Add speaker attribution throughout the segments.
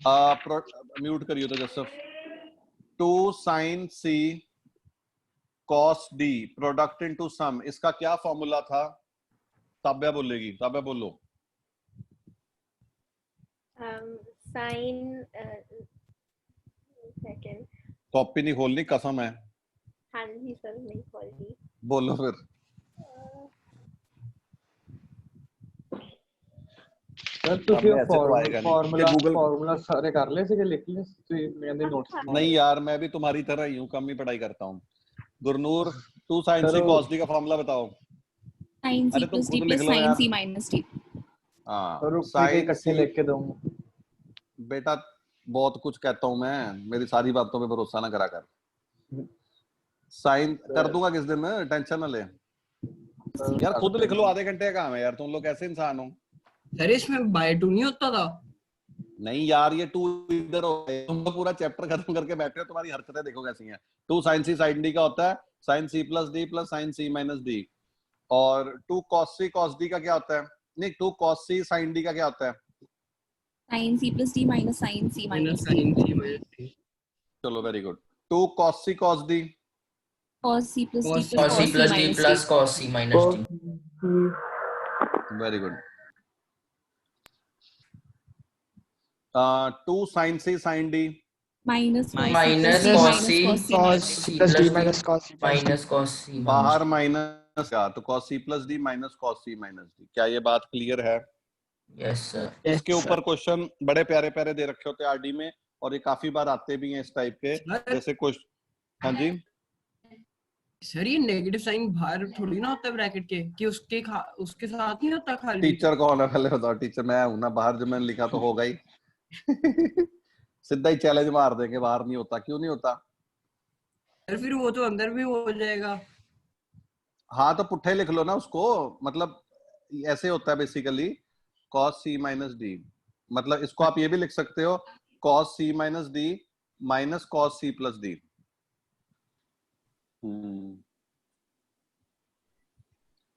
Speaker 1: Mute करियो तो जसफ। 2 sin c cos d product into sum, इसका क्या फॉर्मूला था? ताब्या बोलेगी, ताब्या बोलो।
Speaker 2: Sign second.
Speaker 1: कॉपी नहीं खोलनी, कसम है।
Speaker 2: हाँ जी सर, नहीं खोलनी।
Speaker 1: बोलो फिर।
Speaker 3: सर ਤੁਸੀਂ
Speaker 1: ऐसे तो आएगा नहीं कि गूगल
Speaker 3: ਫਾਰਮੂਲਾ ਸਾਰੇ ਕਰ ਲਏ ਸੀਗੇ, ਲਿਖ ਲਏ ਤੁਸੀਂ ਕਹਿੰਦੇ ਨੋਟਸ?
Speaker 1: नहीं यार, मैं भी तुम्हारी तरह ही हूँ, कम ही पढ़ाई करता हूँ। Gurnoor, 2 sin c cos d का फॉर्मूला बताओ।
Speaker 4: sin c
Speaker 1: अरे तुम
Speaker 4: plus d
Speaker 1: खुद लिख
Speaker 4: plus
Speaker 1: लो
Speaker 4: sin
Speaker 1: यार।
Speaker 4: c minus d।
Speaker 1: हाँ,
Speaker 3: साइन
Speaker 1: इकट्ठे
Speaker 3: लिख के दूंगा
Speaker 1: बेटा, बहुत कुछ कहता हूँ मैं, मेरी सारी बातों पे भरोसा ना करा कर। साइन कर दूंगा किस दिन, टेंशन ना ले यार, खुद लिख लो, आधे घंटे का काम है यार, तुम लोग कैसे इंसान हो?
Speaker 5: सर इसमें बाय 2 नहीं होता था?
Speaker 1: नहीं यार, ये 2 इधर हो गए, तुम तो पूरा चैप्टर खत्म करके बैठे हो, तुम्हारी हरकतें देखो कैसी हैं। 2 sin c sin d का होता है sin c plus d plus sin c minus d, और 2 cos c cos d का क्या होता है? नहीं, 2 cos c sin d का क्या होता है?
Speaker 4: sin c plus d minus sin c minus d।
Speaker 5: sin c minus d।
Speaker 1: चलो very good. 2 cos c cos d
Speaker 4: cos c plus d
Speaker 6: cos c plus d plus cos c minus d।
Speaker 1: Very good. 2 sin c sin d
Speaker 4: minus
Speaker 6: cos c
Speaker 7: plus d minus cos c
Speaker 6: minus cos c
Speaker 1: बाहर minus का, तो cos c plus d minus cos c minus d। क्या ये बात clear है?
Speaker 6: Yes sir.
Speaker 1: इसके ऊपर question बड़े प्यारे प्यारे दे रखे होते हैं आरडी में, और ये काफी बार आते भी हैं इस टाइप के, जैसे क्वेश्चन। हाँ जी
Speaker 5: सर, ये नेगेटिव साइन बाहर थोड़ी ना होता है ब्रैकेट के, कि उसके साथ नहीं होता खाली?
Speaker 1: टीचर कौन है पहले बताओ? टीचर मैं हूं ना, बाहर जो मैंने लिखा तो होगा ही। सीधा ही चैलेंज मार देंगे, बाहर नहीं होता। क्यों नहीं होता?
Speaker 5: सर फिर वो तो अंदर भी हो जाएगा।
Speaker 1: हाँ तो पुट्ठे लिख लो ना उसको, मतलब ऐसे होता है basically cos c minus d, मतलब इसको आप ये भी लिख सकते हो cos c minus d minus cos c plus d।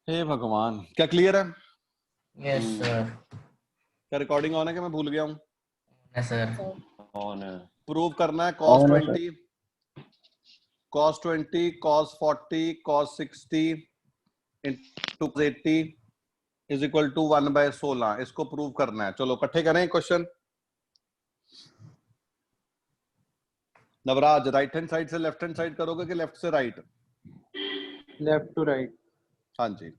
Speaker 1: हे भगवान, क्या क्लियर है?
Speaker 6: Yes sir.
Speaker 1: क्या रिकॉर्डिंग ऑन है कि मैं भूल गया हूँ?
Speaker 6: Yes sir.
Speaker 1: ऑन है। प्रूव करना है cos 20 cos 20 cos 40 cos 60 into 80 is equal to 1/16। इसको प्रूव करना है। चलो इकट्ठे करें question. Navraj, right hand side से लेफ्ट हैंड साइड करोगे कि लेफ्ट से राइट?
Speaker 3: Left to right.
Speaker 1: हाँ जी।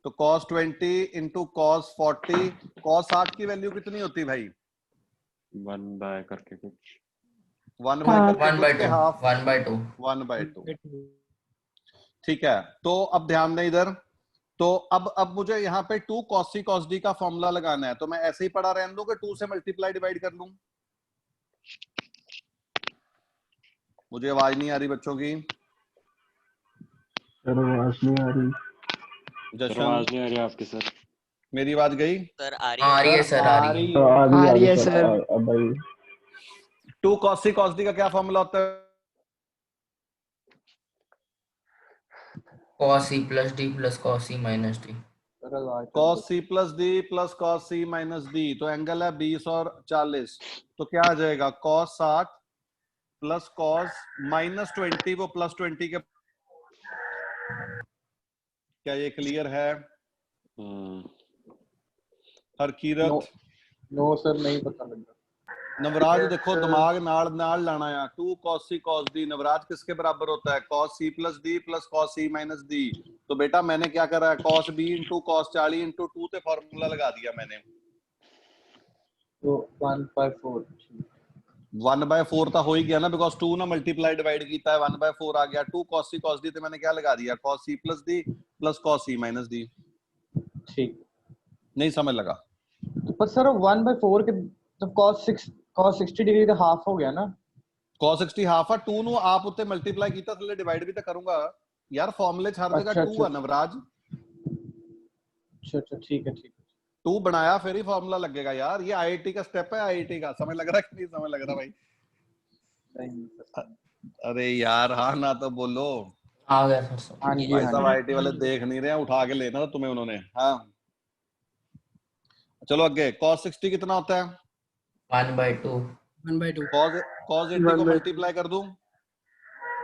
Speaker 1: तो cos 20 into cos 40, cos 60 की वैल्यू कितनी होती भाई?
Speaker 8: 1 बाय करके कुछ
Speaker 1: 1 by 2 हाफ
Speaker 6: 1/2
Speaker 1: 1/2। ठीक है, तो अब ध्यान दें इधर। तो अब मुझे यहाँ पे 2 cos c cos d का फॉर्मूला लगाना है, तो मैं ऐसे ही पढ़ा रहने दूं कि 2 से मल्टीप्लाई डिवाइड कर लूं? मुझे आवाज नहीं आ रही बच्चों की।
Speaker 8: आवाज नहीं आ रही।
Speaker 1: जशन,
Speaker 8: आवाज नहीं आ रही आपकी सर।
Speaker 1: मेरी आवाज गई?
Speaker 6: सर आ रही है सर, आ
Speaker 7: रही है सर।
Speaker 8: अब भाई
Speaker 1: 2 cos c cos d का क्या फॉर्मूला होता है?
Speaker 6: cos c plus d plus cos c minus d।
Speaker 1: cos c plus d plus cos c minus d, तो एंगल है 20 और 40, तो क्या आ जाएगा? cos 60 प्लस cos minus 20, वो प्लस 20 के। क्या ये क्लियर है? हरकीरत?
Speaker 3: नो सर, नहीं पता लगा।
Speaker 1: नवराज देखो, दिमाग नाल नाल लाना है। 2 cos c cos d, Navraj किसके बराबर होता है? cos c plus d plus cos c minus d। तो बेटा मैंने क्या करा है? cos b into cos 40 into 2 पे फॉर्मूला लगा दिया मैंने।
Speaker 3: तो 1/4
Speaker 1: 1/4 तो हो ही गया ना, बिकॉज 2 ना मल्टीप्लाई डिवाइड कीता है, 1/4 आ गया। 2 cos c cos d तो मैंने क्या लगा दिया? cos c plus d plus cos c minus d।
Speaker 3: ठीक,
Speaker 1: नहीं समझ लगा?
Speaker 3: पर सर 1/4 के तो cos 60 डिग्री का हाफ हो गया ना?
Speaker 1: cos 60 हाफ है। 2 नु आप उत्ते मल्टीप्लाई कीता, थल्ले डिवाइड भी तो करूंगा यार। फॉर्मूले हर जगह 2 है नवराज।
Speaker 3: अच्छा ठीक है।
Speaker 1: 2 बनाया फिर ही फॉर्मूला लगेगा यार। ये आईआईटी का स्टेप है, आईआईटी का। समझ लग रहा है कि नहीं समझ लग रहा भाई? अरे यार हाँ ना तो बोलो।
Speaker 6: आ गया सर।
Speaker 1: भाई साहब आईआईटी वाले देख नहीं रहे हैं, उठा के लेना था तुम्हें उन्होंने। हाँ चलो आगे। cos 60 कितना होता है?
Speaker 6: 1/2
Speaker 5: 1/2।
Speaker 1: cos 80 को मल्टीप्लाई कर दूं?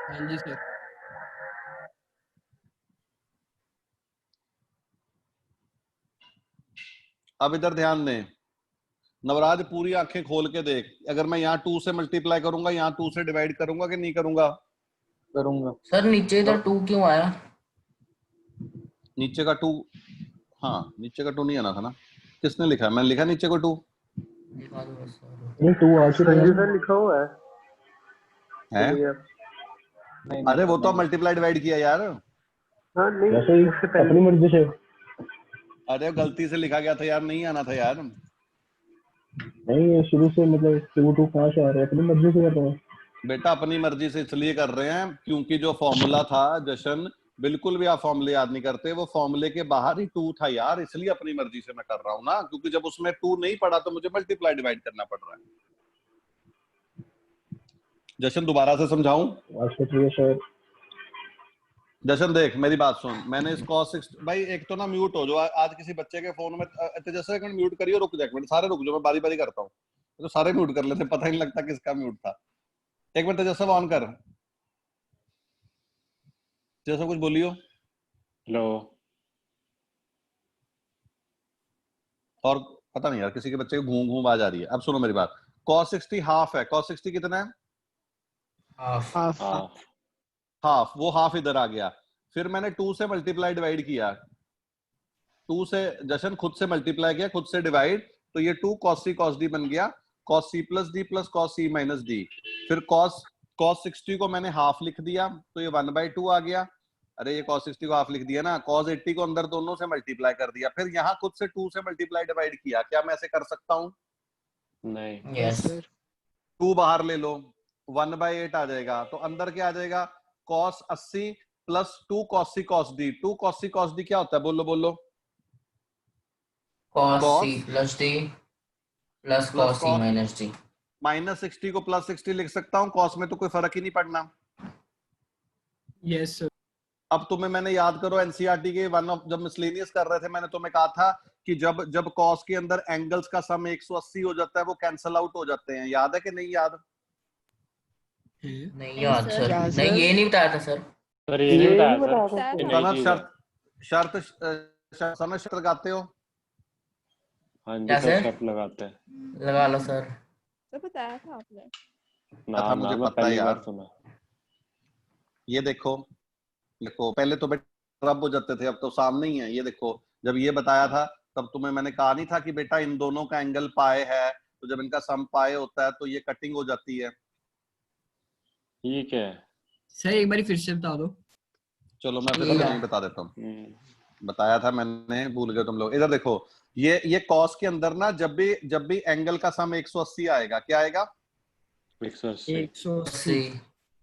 Speaker 5: हाँ जी सर।
Speaker 1: अब इधर ध्यान दें नवराज, पूरी आंखें खोल के देख, अगर मैं यहाँ 2 से मल्टीप्लाई करूंगा, यहाँ 2 से डिवाइड करूंगा कि नहीं करूंगा?
Speaker 3: करूंगा।
Speaker 6: सर नीचे इधर 2 क्यों आया?
Speaker 1: नीचे का 2, हाँ नीचे का 2 नहीं आना था ना। किसने लिखा? मैंने लिखा नीचे को 2।
Speaker 6: दिखा दो बस सर।
Speaker 8: नहीं 2 आ चुका है।
Speaker 9: सर लिखा हुआ है।
Speaker 1: है?
Speaker 3: नहीं,
Speaker 1: अरे वो तो
Speaker 3: नहीं।
Speaker 1: मल्टीप्लाई डिवाइड किया यार।
Speaker 9: हाँ नहीं
Speaker 8: वैसे ही
Speaker 9: उससे पहले
Speaker 8: अपनी मर्जी से।
Speaker 1: अरे गलती से लिखा गया था यार, नहीं आना था यार।
Speaker 8: नहीं ये शुरू से मतलब 2 कहाँ से आ रहा है, अपनी मर्जी से कर रहा है।
Speaker 1: बेटा अपनी मर्जी से इसलिए कर रहे हैं क्योंकि जो फॉर्मूला था जशन, बिल्कुल भी आप फॉर्मूले याद नहीं करते, वो फॉर्मूले के बाहर ही 2 था यार, इसलिए अपनी मर्जी से मैं कर रहा हूं ना, क्योंकि जब उसमें 2 नहीं पड़ा तो मुझे मल्टीप्लाई डिवाइड करना पड़ रहा है। जशन दोबारा से समझाऊं?
Speaker 8: अच्छा ठीक है सर।
Speaker 1: जशन देख मेरी बात सुन, मैंने इस cos 60 भाई एक तो ना म्यूट हो जो आज किसी बच्चे के फोन में जैसे एक मिनट म्यूट करियो, रुक जा एक मिनट, सारे रुक जाओ, मैं बारी बारी करता हूँ तो सारे म्यूट कर लेते, पता ही नहीं लगता किसका म्यूट था। एक मिनट तेजस्व ऑन कर, तेजस्व कुछ बोलियो।
Speaker 8: हेलो।
Speaker 1: और पता नहीं यार किसी के बच्चे को घूम घूम आवाज आ रही है। अब सुनो मेरी बात, cos 60 हाफ है, cos 60 कितना है?
Speaker 6: हाफ।
Speaker 7: हाफ।
Speaker 8: हाफ।
Speaker 1: हाफ, वो हाफ इधर आ गया, फिर मैंने 2 से मल्टीप्लाई डिवाइड किया, 2 से जशन खुद से मल्टीप्लाई किया, खुद से डिवाइड, तो ये 2 cos c cos d बन गया, cos c plus d plus cos c minus d। फिर cos 60 को मैंने हाफ लिख दिया तो ये 1/2 आ गया। अरे ये cos 60 को हाफ लिख दिया ना, cos 80 को अंदर दोनों से मल्टीप्लाई कर दिया, फिर यहाँ खुद से 2 से मल्टीप्लाई डिवाइड किया। क्या मैं ऐसे कर सकता हूँ?
Speaker 8: नहीं।
Speaker 6: यस।
Speaker 1: 2 बाहर ले लो, 1/8 आ जाएगा, तो अंदर क्या आ जाएगा? cos 80 plus 2 cos c cos d। 2 cos c cos d क्या होता है? बोलो बोलो।
Speaker 6: cos c plus d plus cos c minus d।
Speaker 1: Minus 60 को प्लस 60 लिख सकता हूँ, cos में तो कोई फर्क ही नहीं पड़ना।
Speaker 5: Yes sir.
Speaker 1: अब तुम्हें मैंने याद करो एनसीईआरटी के वन ऑफ जब मिसलेनियस कर रहे थे, मैंने तुम्हें कहा था कि जब cos के अंदर एंगल्स का सम 180 हो जाता है वो कैंसल आउट हो जाते हैं, याद है कि नहीं याद?
Speaker 6: नहीं याद
Speaker 4: सर।
Speaker 6: सर।
Speaker 7: क्या
Speaker 6: नहीं
Speaker 7: सर?
Speaker 6: ये नहीं बताया था सर।
Speaker 8: सर ये नहीं बताया सर।
Speaker 2: बताया
Speaker 8: ये
Speaker 2: था।
Speaker 8: नई चीज है।
Speaker 1: शर्त लगाते हो?
Speaker 8: हाँ जी
Speaker 6: क्या
Speaker 8: सर
Speaker 6: सर?
Speaker 8: शर्त लगाते हैं।
Speaker 6: लगा लो सर।
Speaker 2: तो बताया था आपने।
Speaker 8: ना
Speaker 1: था,
Speaker 8: ना
Speaker 1: मुझे
Speaker 8: मैं
Speaker 1: पता
Speaker 8: पहली
Speaker 1: यार।
Speaker 8: बार सुना।
Speaker 1: ये देखो, देखो पहले तो बेटा रब हो जाते थे, अब तो सामने ही है। ये देखो, जब ये बताया था तब तुम्हें मैंने कहा नहीं था कि बेटा इन दोनों का एंगल पाए है, तो जब इनका सम पाए होता है तो ये कटिंग हो जाती है।
Speaker 8: ठीक है।
Speaker 5: सर एक बार फिर से बता दो।
Speaker 1: चलो मैं फिर
Speaker 6: ठीक
Speaker 1: से
Speaker 6: है।
Speaker 1: नहीं बता देता हूँ, बताया था मैंने, भूल गए तुम लोग। इधर देखो, ये cos के अंदर ना जब भी एंगल का सम 180 आएगा, क्या आएगा?
Speaker 8: 180।
Speaker 5: 180।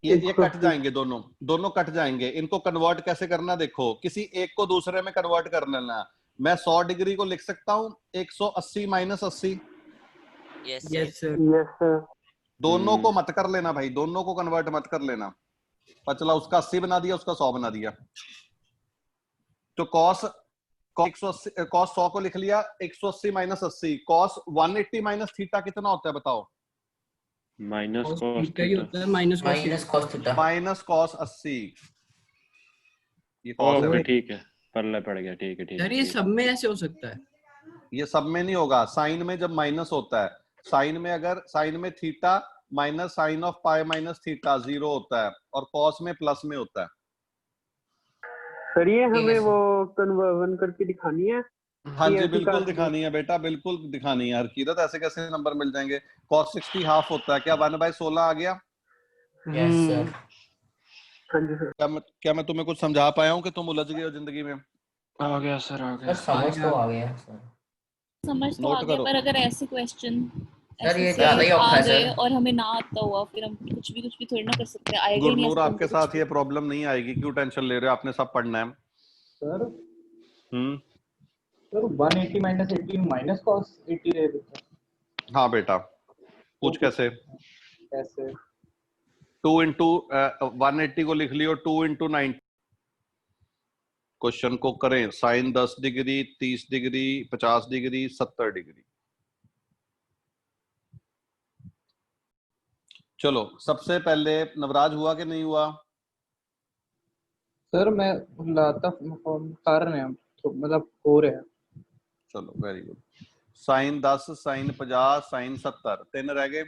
Speaker 1: ये कट जाएंगे, दोनों कट जाएंगे। इनको कन्वर्ट कैसे करना देखो, किसी एक को दूसरे में कन्वर्ट कर लेना। मैं 100 डिग्री को लिख सकता हूँ 180 minus 80।
Speaker 5: Yes sir.
Speaker 9: Yes sir.
Speaker 1: दोनों को मत कर लेना भाई, दोनों को कन्वर्ट मत कर लेना। पचला उसका 80 बना दिया, उसका 100 बना दिया। तो cos 100 को लिख लिया 180 माइनस 80। cos 180 माइनस थीटा कितना होता है बताओ?
Speaker 8: माइनस
Speaker 5: cos
Speaker 8: cos
Speaker 5: थीटा ही होता है minus
Speaker 6: minus cos theta.
Speaker 1: Minus cos 80। ये cos है
Speaker 8: ओके
Speaker 1: भाई।
Speaker 8: ठीक है, पल्ले पड़ गया। ठीक है ठीक
Speaker 5: सर ये
Speaker 8: है।
Speaker 5: सब में ऐसे हो सकता है?
Speaker 1: ये सब में नहीं होगा, साइन में जब माइनस होता है, साइन में theta minus sine of pi minus theta 0 होता है, और cos में प्लस में होता है।
Speaker 9: सर ये
Speaker 6: ठीक है
Speaker 9: हमें
Speaker 6: सर।
Speaker 9: वो कन्वर्जन करके दिखानी है।
Speaker 1: हाँ
Speaker 9: ये
Speaker 1: जी
Speaker 9: ऐसी
Speaker 1: बिल्कुल
Speaker 9: काट दो।
Speaker 1: दिखानी है बेटा, बिल्कुल दिखानी है। हर कीरत ऐसे कैसे नंबर मिल जाएंगे? cos 60 हाफ होता है, क्या 1/16 आ गया?
Speaker 6: Yes sir.
Speaker 9: हाँ जी सर।
Speaker 1: क्या मैं तुम्हें कुछ समझा पाया हूँ कि तुम उलझ गए हो जिंदगी में?
Speaker 8: आ गया सर, आ
Speaker 6: सर
Speaker 8: गया।
Speaker 6: समझ तो आ गया सर।
Speaker 4: समझ तो आ
Speaker 1: नोट
Speaker 4: गया,
Speaker 1: करो।
Speaker 4: पर अगर ऐसे क्वेश्चन
Speaker 6: सर ये
Speaker 4: ऐसे
Speaker 6: ज्यादा ही
Speaker 4: से
Speaker 6: औखा
Speaker 4: आ
Speaker 6: है
Speaker 4: गए
Speaker 6: सर।
Speaker 4: और हमें ना आता हुआ, फिर हम कुछ भी थोड़ी ना कर सकते, आएगा ही नहीं
Speaker 1: गुरनूर
Speaker 4: ऐसे
Speaker 1: आपके
Speaker 4: हमको
Speaker 1: साथ
Speaker 4: कुछ
Speaker 1: ये
Speaker 4: भी।
Speaker 1: प्रॉब्लम नहीं आएगी, क्यों टेंशन ले रहे हो? आपने सब पढ़ना है।
Speaker 3: सर
Speaker 1: हम्म,
Speaker 3: सर 180 माइनस 80 माइनस cos 80 दे देते हैं।
Speaker 1: हाँ बेटा, पूछ कैसे?
Speaker 3: कैसे?
Speaker 1: 2 इंटू 180 को लिख लियो 2 इंटू 90। क्वेश्चन को करें, sine 10 degree, 30 degree, 50 degree, 70 degree. चलो सबसे पहले नवराज हुआ कि नहीं हुआ?
Speaker 3: सर मैं लाता कर रहे हैं तो मतलब हो रहा है।
Speaker 1: चलो very good. Sine 10, sine 50, sine 70, 3 रह गए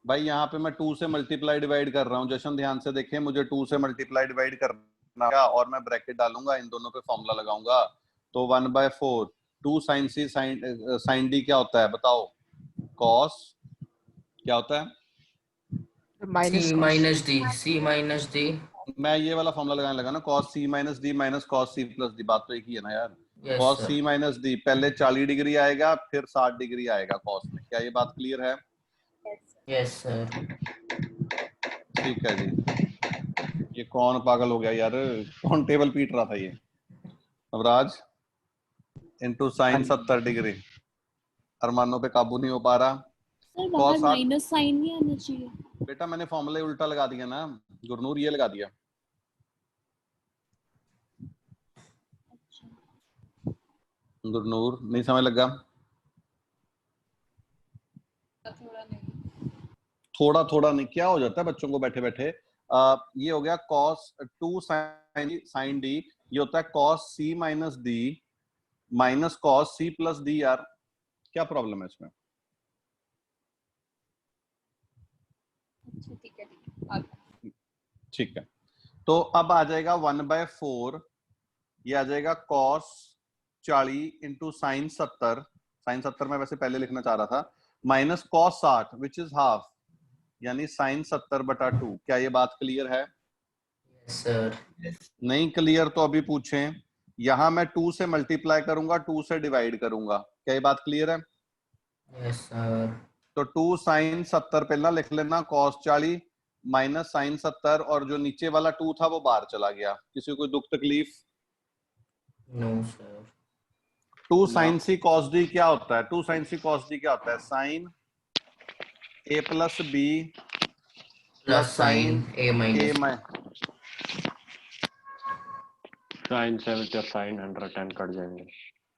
Speaker 1: भाई। यहाँ पे मैं 2 से मल्टीप्लाई डिवाइड कर रहा हूँ। जशन ध्यान से देखें, मुझे 2 से मल्टीप्लाई डिवाइड करना है और मैं ब्रैकेट डालूंगा, इन दोनों पे फॉर्मूला लगाऊंगा। तो 1/4 2 साइन सी साइन डी क्या होता है बताओ? कॉस क्या होता है?
Speaker 7: Minus
Speaker 6: C minus D, C minus D.
Speaker 1: मैं ये वाला फॉर्मूला लगाने लगा ना, cos c minus D minus cos c plus D. बात तो एक ही है ना यार।
Speaker 6: Yes,
Speaker 1: cos
Speaker 6: sir.
Speaker 1: c minus D पहले 40 डिग्री आएगा फिर 60 डिग्री आएगा cos में। क्या ये बात क्लियर है?
Speaker 6: Yes, sir.
Speaker 1: ठीक है जी। ये कौन पागल हो गया यार? कौन टेबल पीट रहा था ये? नवराज इनटू साइन 70 डिग्री। अरमानों पे काबू नहीं हो पा रहा।
Speaker 4: सर बाहर
Speaker 1: cos
Speaker 4: माइनस साइन नहीं आना चाहिए।
Speaker 1: बेटा मैंने फॉर्मूला उल्टा लगा दिया ना गुरनूर, ये लगा दिया। गुरनूर नहीं समझ लगा? थोड़ा थोड़ा नहीं, क्या हो जाता है बच्चों को बैठे बैठे। ये हो गया cos 2 साइन डी, ये होता है cos c minus D minus cos c plus D. यार क्या प्रॉब्लम है इसमें?
Speaker 4: अच्छा ठीक है
Speaker 1: ठीक है, तो अब आ जाएगा 1/4, ये आ जाएगा cos 40 इंटू साइन 70। साइन 70 में वैसे पहले लिखना चाह रहा था, minus cos 60 which is half, यानी साइन 70/2। क्या ये बात क्लियर है?
Speaker 6: Yes, sir.
Speaker 1: नहीं क्लियर तो अभी पूछें। यहां मैं 2 से मल्टीप्लाई करूंगा, 2 से डिवाइड करूंगा। क्या ये बात क्लियर है?
Speaker 6: Yes, sir.
Speaker 1: तो 2 साइन 70 पहला लिख लेना, cos 40 माइनस साइन 70, और जो नीचे वाला 2 था वो बाहर चला गया। किसी को कोई दुख तकलीफ?
Speaker 6: No, sir.
Speaker 1: 2 साइन सी cos डी क्या होता है? 2 साइन सी cos डी क्या होता है? Sine a plus B
Speaker 6: Plus sin A minus.
Speaker 8: Sine से विद साइन 110 कट जाएंगे।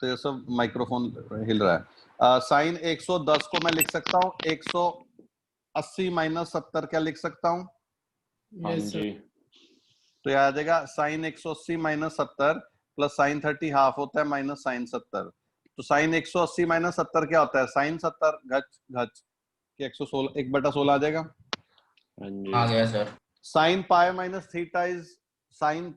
Speaker 1: तो ये सब माइक्रोफोन हिल रहा है। साइन 110 को मैं लिख सकता हूँ 180 माइनस 70। क्या लिख सकता हूँ?
Speaker 8: हाँ
Speaker 5: Yes, sir.
Speaker 8: जी।
Speaker 1: तो यह आ जाएगा sine 180 minus 70 plus sine 30 half होता है माइनस साइन 70। तो साइन 180 माइनस 70 क्या होता है? साइन 70 घच घच के 116 1/16 आ जाएगा।
Speaker 8: हाँ जी।
Speaker 6: आ गया sir.
Speaker 1: Sine pi minus theta is sine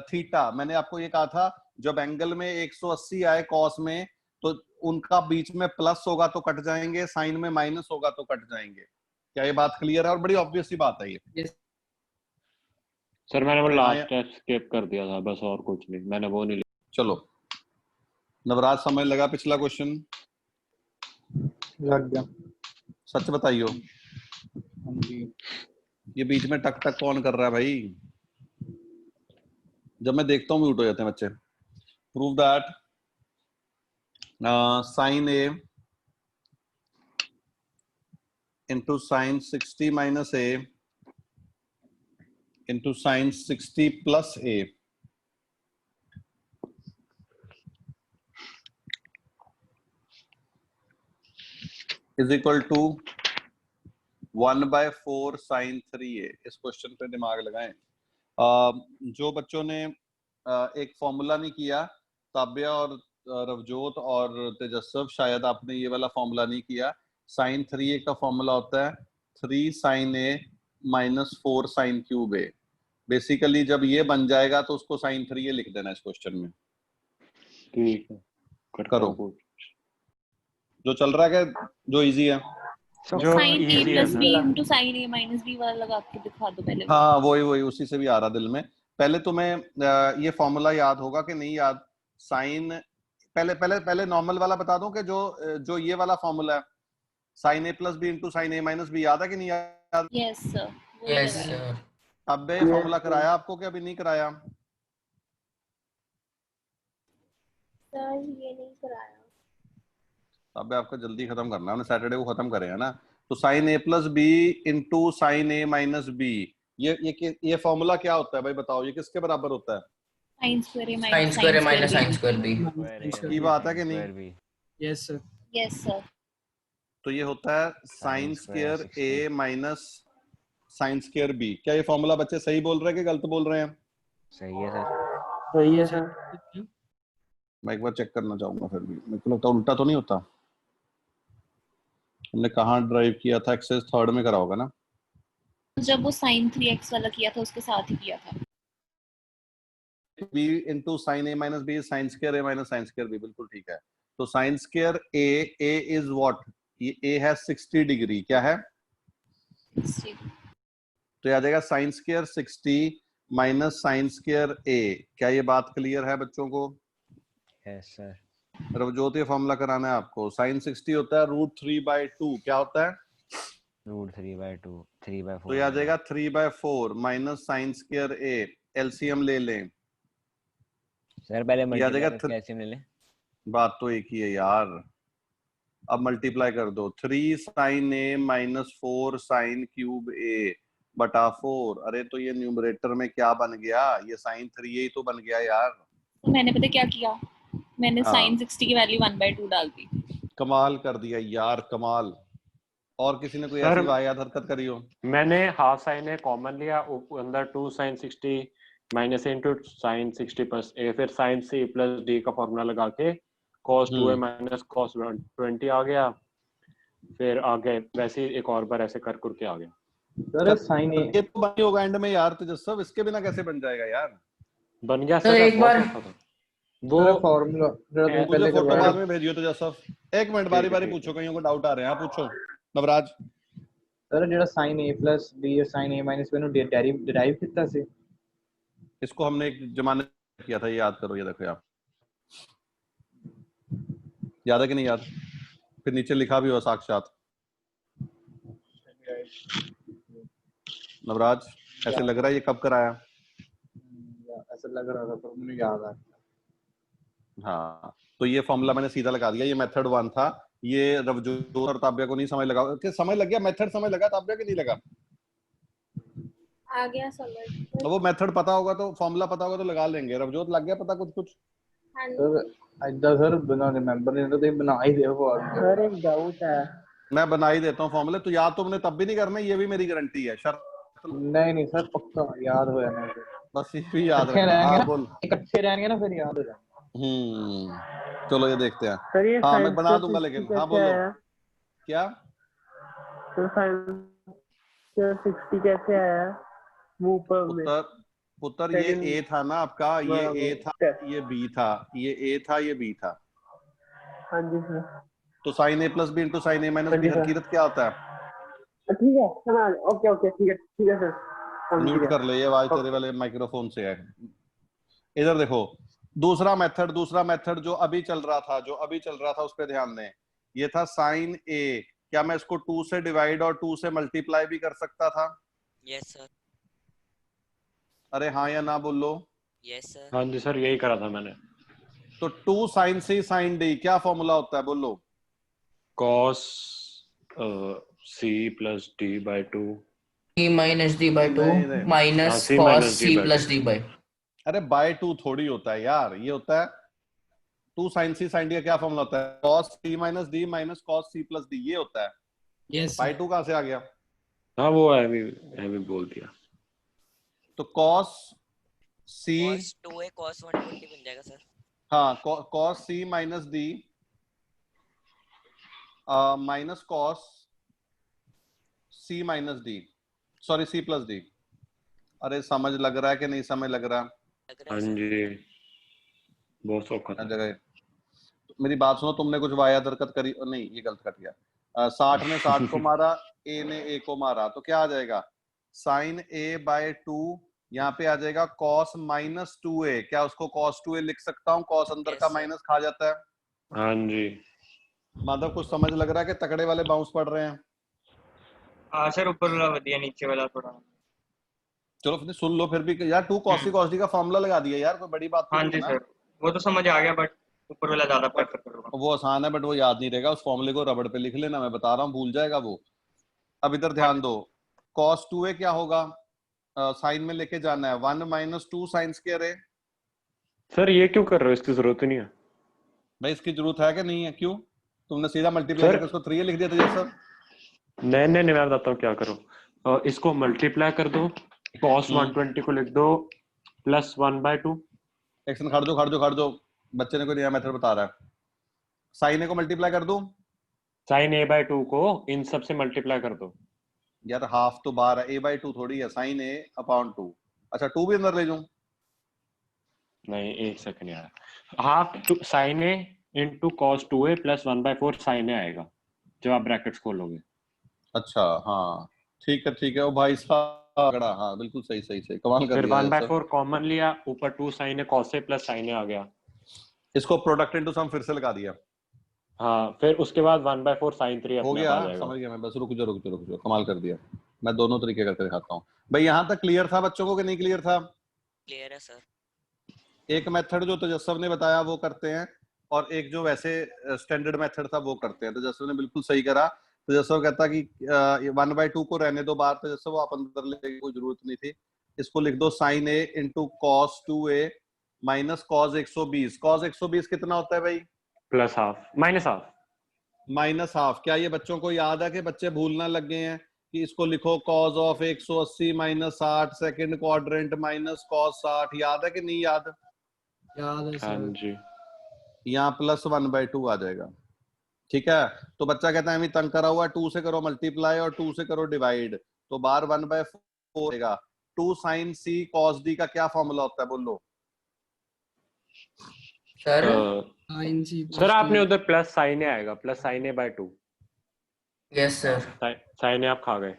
Speaker 1: theta. मैंने आपको ये कहा था जब एंगल में 180 आए कॉस में तो उनका बीच में प्लस होगा तो कट जाएंगे, साइन में माइनस होगा तो कट जाएंगे। क्या ये बात क्लियर है? और बड़ी ऑब्वियस सी बात है ये।
Speaker 5: Yes.
Speaker 8: सर मैंने वो
Speaker 1: हाँ,
Speaker 8: लास्ट स्टेप स्किप कर दिया था बस, और कुछ नहीं, मैंने वो नहीं लिखा।
Speaker 1: चलो नवराज समझ लगा पिछला क्वेश्चन?
Speaker 3: लग गया।
Speaker 1: सच बताइयो,
Speaker 3: हाँ जी।
Speaker 1: ये बीच में टक टक कौन कर रहा है भाई? जब मैं देखता हूँ म्यूट हो जाते हैं बच्चे। Prove that sine A into sine 60 minus A into sine 60 plus A is equal to 1/4 sine 3a। इस क्वेश्चन पे दिमाग लगाएं। जो बच्चों ने एक फॉर्मूला नहीं किया, ताबिया और रवजोत और तेजस्व, शायद आपने ये वाला फॉर्मूला नहीं किया। साइन 3a का फॉर्मूला होता है 3 sine a minus 4 sine cube a। Basically जब ये बन जाएगा तो उसको साइन 3a लिख देना इस क्वेश्चन में।
Speaker 8: ठीक है,
Speaker 1: करो जो चल रहा है, जो इजी है।
Speaker 8: जो
Speaker 4: साइन a
Speaker 8: easy है
Speaker 4: plus
Speaker 8: sir.
Speaker 4: b into sine a minus b वाला लगा के दिखा दो पहले।
Speaker 1: हाँ वही उसी से भी आ रहा दिल में। पहले तुम्हें ये फॉर्मूला याद होगा कि नहीं याद? साइन पहले नॉर्मल वाला बता दूं कि जो ये वाला फॉर्मूला है sine a plus B into sine a minus B, याद है कि नहीं याद?
Speaker 4: Yes sir.
Speaker 6: Yes, sir.
Speaker 1: अब फॉर्मूला कराया आपको कि अभी नहीं कराया?
Speaker 2: सर ये नहीं कराया।
Speaker 1: अब आपको जल्दी खत्म करना है, हमने सैटरडे को खत्म करे है ना। तो sine a plus B into sine a minus B, ये फॉर्मूला क्या होता है भाई बताओ? ये किसके बराबर होता है?
Speaker 4: Sine square a
Speaker 6: Sin square A minus sin square B.
Speaker 1: की बात है कि नहीं?
Speaker 5: Yes, sir.
Speaker 4: Yes sir.
Speaker 1: तो तो ये होता है साइन स्क्वायर ए माइनस साइन स्क्वायर बी। क्या ये फॉर्मूला बच्चे सही बोल रहे हैं कि गलत बोल रहे हैं?
Speaker 10: सही है सर।
Speaker 9: सही है सर।
Speaker 1: मैं एक बार चेक करना चाहूंगा फिर भी, मेरे को लगता है उल्टा तो नहीं होता। हमने कहाँ ड्राइव किया था? एक्सरसाइज 3 में करा होगा ना?
Speaker 4: जब वो sin 3x वाला किया था उसके साथ ही किया था।
Speaker 1: b into sin a minus b is sin square a minus sin square b, बिल्कुल ठीक है। तो sin square a is what? ये a है 60 डिग्री, क्या है? तो आ जाएगा sin square 60 minus sin square a। क्या ये बात क्लियर है बच्चों को?
Speaker 10: Yes sir.
Speaker 1: रवजोत ये फॉर्मूला कराना है आपको। sin 60 होता है √3/2। क्या होता है?
Speaker 10: √3/2 3/4।
Speaker 1: तो ये आ जाएगा 3/4 minus sin square a। LCM ले लें
Speaker 10: सर, पहले
Speaker 1: ये आ
Speaker 10: मल्टीप्लाई
Speaker 1: जाएगा
Speaker 10: करके ऐसे ले लें।
Speaker 1: बात तो एक ही है यार। अब मल्टीप्लाई कर दो। 3 sin a minus 4 sin cube a बटा 4। अरे तो ये न्यूमरेटर में क्या बन गया? ये sin 3a ही तो बन गया यार।
Speaker 4: तो मैंने पता क्या किया, मैंने
Speaker 1: हाँ।
Speaker 4: sin 60 की वैल्यू 1/2 डाल दी।
Speaker 1: कमाल कर दिया यार, कमाल। और किसी ने कोई ऐसी वाहियात हरकत करी हो?
Speaker 11: मैंने हाफ साइन ए कॉमन लिया, अंदर 2 sin 60 minus into sin 60 plus a, फिर sin c प्लस d का फॉर्मूला लगा के cos 2a माइनस cos 20 आ गया। फिर आगे वैसे ही एक और बार ऐसे कर करके आ गया।
Speaker 3: सर साइन ए
Speaker 1: ये तो बन होगा एंड में यार तेजस्व, इसके बिना कैसे बन जाएगा यार?
Speaker 11: बन गया
Speaker 6: तो
Speaker 11: सर।
Speaker 6: एक बार
Speaker 11: वो
Speaker 3: फॉर्मूला जरा तुम
Speaker 1: मुझे
Speaker 3: पहले
Speaker 1: फोटो
Speaker 3: करवाया।
Speaker 1: बाद में भेजियो तेजस्व। एक मिनट, बारी बारी पूछो, कईयों को डाउट आ रहे हैं। हाँ पूछो नवराज।
Speaker 3: सर ਜਿਹੜਾ sin a plus b या sin a minus b ਨੂੰ ਡਿਰਾਈਵ ਕੀਤਾ ਸੀ।
Speaker 1: इसको हमने एक जमाने में किया था, ये याद करो। ये देखो यार, याद है कि नहीं याद? फिर नीचे लिखा भी हुआ साक्षात। नवराज ऐसे लग रहा है ये कब कराया?
Speaker 3: ऐसा लग रहा था पर मुझे याद आ गया।
Speaker 1: हाँ, तो ये फॉर्मूला मैंने सीधा लगा दिया। ये मेथड 1 था। ये रवजोत और ताबिया को नहीं समझ लगा कि समझ लग गया? मेथड समझ लगा ताबिया कि नहीं लगा?
Speaker 2: आ गया समझ।
Speaker 1: तो वो मेथड पता होगा तो फॉर्मूला पता होगा तो लगा लेंगे। रवजोत लग गया पता कुछ कुछ?
Speaker 2: हाँ
Speaker 3: सर ऐसा सर बिना रिमेंबर नहीं तो तुम बना ही दे फॉर्मूला।
Speaker 9: सर एक डाउट है।
Speaker 1: मैं बना ही देता हूँ फॉर्मूले। तो याद तुमने तब भी नहीं करना, ये भी मेरी गारंटी है। शर्त
Speaker 3: नहीं सर पक्का याद हो जाना है।
Speaker 1: बस ये भी याद
Speaker 3: इकट्ठे
Speaker 1: रखना।
Speaker 3: रहेंगे
Speaker 1: हाँ
Speaker 3: ना,
Speaker 1: बोल।
Speaker 3: इकट्ठे रहेंगे ना फिर याद हो जाएगा।
Speaker 1: चलो ये देखते हैं।
Speaker 9: सर ये
Speaker 1: हाँ मैं
Speaker 9: sin
Speaker 1: बना
Speaker 9: square
Speaker 1: दूंगा
Speaker 9: 60
Speaker 1: लेकिन।
Speaker 9: कैसे
Speaker 1: हाँ बोलो
Speaker 9: आया?
Speaker 1: क्या?
Speaker 9: तो sin square 60 कैसे आया वो ऊपर में?
Speaker 1: पुत्र ये
Speaker 9: Second-
Speaker 1: ए था ना आपका, ये ए था, ये बी था, ये ए था, ये बी था।
Speaker 9: हाँ जी सर।
Speaker 1: तो साइन ए प्लस बी इंटू साइन ए माइनस बी हकीकत क्या होता है?
Speaker 9: ठीक है समझ। ओके ओके ठीक है सर। समझ
Speaker 1: म्यूट
Speaker 9: गया।
Speaker 1: कर ले, ये आवाज तेरे वाले माइक्रोफोन से है। इधर देखो, दूसरा मेथड जो अभी चल रहा था उस पर ध्यान दें। ये था साइन ए। क्या मैं इसको 2 से डिवाइड और 2 से मल्टीप्लाई भी कर सकता था?
Speaker 12: Yes sir.
Speaker 1: अरे हाँ या ना बोलो।
Speaker 12: Yes sir.
Speaker 11: हाँ जी सर, यही करा था मैंने।
Speaker 1: तो 2 sin c sin d क्या फॉर्मूला होता है बोलो?
Speaker 11: cos c plus d by 2
Speaker 6: c minus d by 2
Speaker 1: नहीं।
Speaker 6: Minus
Speaker 11: C
Speaker 6: cos
Speaker 11: minus D
Speaker 6: c
Speaker 11: by
Speaker 6: plus d by.
Speaker 1: अरे बाय 2 थोड़ी होता है यार, ये होता है 2 sin c sin d का क्या फॉर्मूला होता है? cos c minus d minus cos c plus d, ये होता है।
Speaker 5: यस
Speaker 1: बाय 2 कहाँ से आ गया?
Speaker 11: हाँ वो है भी बोल दिया।
Speaker 1: तो cos c
Speaker 12: cos 2a cos 120 बन जाएगा सर।
Speaker 1: हाँ, cos c minus d minus cos c minus d, sorry c plus d। अरे समझ लग रहा है कि नहीं समझ लग रहा?
Speaker 11: हाँ जी, बहुत सौखा था।
Speaker 1: मेरी बात सुनो, तुमने कुछ वाया हरकत करी? नहीं, ये गलत कट गया। 60 ने 60 को मारा, a ने a को मारा, तो क्या आ जाएगा? साइन a बाय 2, यहाँ पे आ जाएगा cos माइनस 2a। क्या उसको cos 2a लिख सकता हूँ? cos अंदर का माइनस खा जाता है।
Speaker 11: हाँ जी
Speaker 1: माधव कुछ समझ लग रहा है कि तकड़े वाले बाउंस पड़ रहे हैं?
Speaker 13: हाँ सर, ऊपर वाला बढ़िया, नीचे वाला थोड़ा।
Speaker 1: चलो फिर सुन लो फिर भी यार। 2 cos c cos d का फॉर्मूला लगा दिया यार, कोई बड़ी बात
Speaker 13: हाँ
Speaker 1: नहीं
Speaker 13: जी
Speaker 1: है ना।
Speaker 13: सर, वो तो समझ आ गया, बट ऊपर वाला ज्यादा प्रेफर करूंगा।
Speaker 1: वो आसान है बट वो याद नहीं रहेगा। उस फॉर्मूले को रबड़ पे लिख लेना, मैं बता रहा हूँ, भूल जाएगा वो। अब इधर ध्यान दो, cos 2a क्या होगा? साइन में लेके जाना है 1 minus 2 sine square a।
Speaker 11: Sir ये क्यों कर रहे हो? इसकी जरूरत ही नहीं है
Speaker 1: भाई इसकी जरूरत है कि नहीं है? क्यों? तुमने सीधा मल्टीप्लाई
Speaker 11: सर-
Speaker 1: करके उसको 3 लिख दिया था जैसा।
Speaker 11: नहीं मैं बताता हूँ क्या करो। इसको मल्टीप्लाई कर दो, cos 120 को लिख दो प्लस 1/2।
Speaker 1: एक सेकंड खड़ दो, बच्चे ने कोई नया मेथड बता रहा है। साइन ए को मल्टीप्लाई कर दूं?
Speaker 11: sin a/2 को इन सब से मल्टीप्लाई कर दो।
Speaker 1: यार हाफ तो बाहर है, a/2 थोड़ी है, sin a अपॉन 2। अच्छा 2 भी अंदर ले जाऊं?
Speaker 11: नहीं एक सेकंड यार, half sin a into cos 2a plus 1/4 sin a आएगा जब आप ब्रैकेट्स खोलोगे।
Speaker 1: अच्छा हाँ ठीक है ओ भाई साहब अगड़ा, हाँ बिल्कुल सही कमाल कर
Speaker 11: फिर
Speaker 1: दिया
Speaker 11: 1/4 कॉमन लिया, ऊपर 2 sin a cos a plus sin a आ गया।
Speaker 1: इसको प्रोडक्ट इनटू सम फिर से लगा दिया।
Speaker 11: हाँ फिर उसके बाद 1/4 sin 3
Speaker 1: हो
Speaker 11: अपने
Speaker 1: गया,
Speaker 11: आप आ जाएगा।
Speaker 1: समझ गया मैं, बस रुक जाओ, कमाल कर दिया। मैं दोनों तरीके करके दिखाता हूँ भाई। यहाँ तक क्लियर था बच्चों को कि नहीं क्लियर था?
Speaker 12: क्लियर है सर।
Speaker 1: एक मेथड जो तेजस्व ने बताया वो करते हैं, और एक जो वैसे स्टैंडर्ड मेथड था वो करते हैं। तेजस्व ने बिल्कुल सही करा। तेजस्व कहता कि 1/2 को रहने दो बाहर, तेजस्व आप अंदर लेने की कोई जरूरत नहीं थी। इसको लिख दो sin a into cos 2a minus cos 120। cos 120 कितना होता है भाई?
Speaker 11: Plus half minus half.
Speaker 1: Minus half. क्या ये बच्चों को याद है कि बच्चे भूलना लग गए हैं कि इसको लिखो cos of 180 minus 60 second quadrant minus cos 60? याद है कि नहीं याद?
Speaker 5: याद है
Speaker 11: हाँ
Speaker 5: सर।
Speaker 11: जी।
Speaker 1: यहाँ प्लस 1/2 आ जाएगा। ठीक है, तो बच्चा कहता है हमें तंग करा हुआ, 2 से करो मल्टीप्लाई और 2 से करो डिवाइड, तो बाहर 1/4 आएगा। 2 sin c cos d का क्या फॉर्मूला होता है बोलो?
Speaker 6: सर
Speaker 5: sin c
Speaker 11: सर आपने उधर प्लस sin a आएगा, plus sin a/2।
Speaker 6: Yes sir.
Speaker 11: sin a आप खा गए।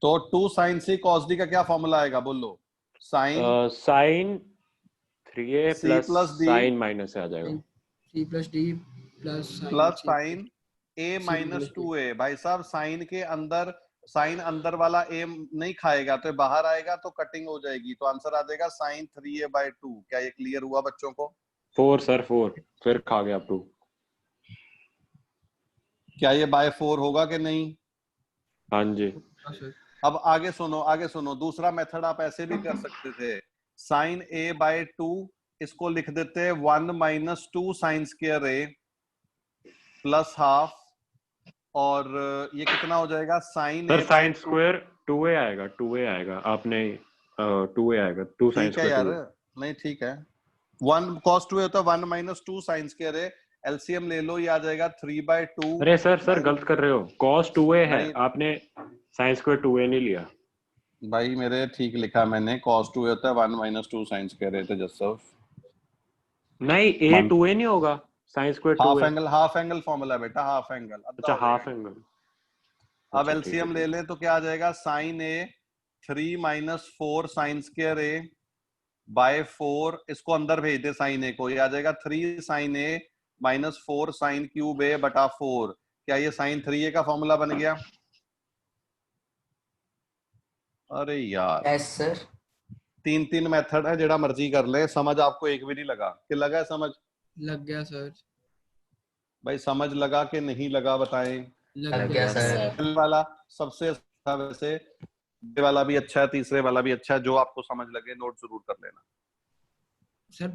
Speaker 1: तो 2 sin c cos d का क्या फॉर्मूला आएगा बोलो?
Speaker 11: sin 3a
Speaker 1: c
Speaker 11: plus
Speaker 1: d
Speaker 11: sin minus से आ जाएगा।
Speaker 5: c plus d plus
Speaker 1: plus sin a minus 2a। भाई साहब साइन के अंदर, साइन अंदर वाला a नहीं खाएगा तो बाहर आएगा तो कटिंग हो जाएगी, तो आंसर आ जाएगा sin 3a/2। क्या ये क्लियर हुआ बच्चों को?
Speaker 11: 4 सर 4 फिर खा गया आप 2।
Speaker 1: क्या ये बाय 4 होगा कि नहीं?
Speaker 11: हाँ जी।
Speaker 1: अब आगे सुनो, दूसरा मेथड आप ऐसे भी कर सकते थे। sin a/2 इसको लिख देते 1 minus 2 sin square a plus half, और ये कितना हो जाएगा? sin
Speaker 11: sir
Speaker 1: a
Speaker 11: sin square 2a आएगा, 2a आएगा। आपने 2a आएगा, 2 sin
Speaker 1: ठीक है यार,
Speaker 11: स्क्वायर 2a।
Speaker 1: नहीं ठीक है। 1 cos 2a होता है 1 minus 2 sin square a, LCM ले लो, ये आ जाएगा 3/2।
Speaker 11: अरे सर गलत कर रहे हो, cos 2a है,
Speaker 1: नहीं।
Speaker 11: आपने sin स्क्वायर 2a नहीं लिया।
Speaker 1: भाई मेरे ठीक लिखा मैंने, cos 2a होता है 1 minus 2 sin square a। Tejasv
Speaker 11: नहीं a 2a नहीं होगा, sin square 2a।
Speaker 1: Half angle formula है बेटा, हाफ एंगल।
Speaker 11: अच्छा हाफ एंगल।
Speaker 1: अब एलसीएम ले ले तो क्या आ जाएगा? sin a 3 minus 4 sin square a by 4, इसको अंदर भेज दे sin a को, ये आ जाएगा 3 sin a minus 4 sin cube a बटा 4। क्या ये sin 3a का फॉर्मूला बन गया? अरे यार
Speaker 6: यस सर।
Speaker 1: 3 मेथड है, जेड़ा मर्जी कर ले, समझ आपको एक भी नहीं लगा कि लगा है? समझ
Speaker 5: लग गया सर।
Speaker 1: भाई समझ लगा कि नहीं लगा बताएं?
Speaker 6: लग गया सर।
Speaker 1: वाला सबसे अच्छा, वैसे ये वाला भी अच्छा है, तीसरे वाला भी अच्छा है, जो आपको समझ लगे नोट जरूर कर लेना।
Speaker 5: सर